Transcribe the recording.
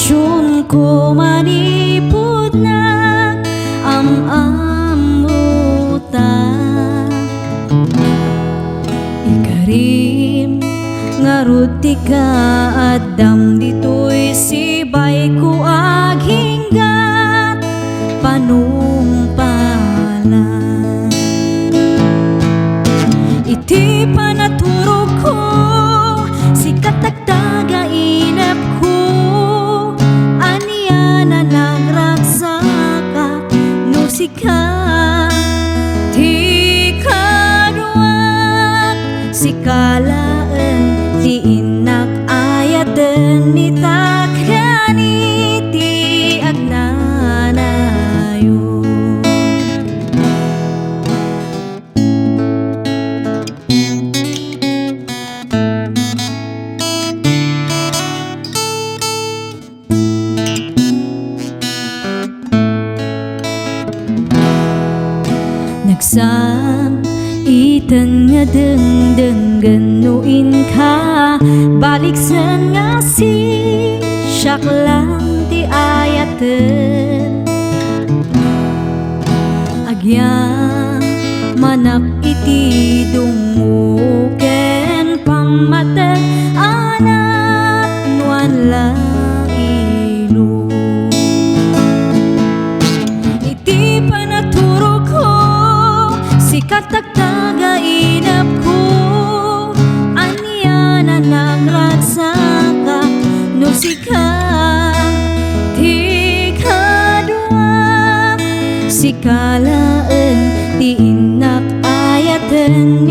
Syon ko manipod na amuta ikarim ngarud ti ka addam ditoy sibay ko aghinggat panumpala iti panaturog ko si katagtaga inap ko aniya na nagragsaka no sika ti kaduak si kalaan ti inak ayaten ni takrani ti agnanayo nagsam itan nga dengdeng ganuin ka balik sen nga si syak lang ti ayaten agyang manak iti dumuken pamaten anak nuan lang ilo iti panaturo ko si katagtaga inap ko aniya na nagragsaka no sika ti kaduak si kalaan ti inak ayaten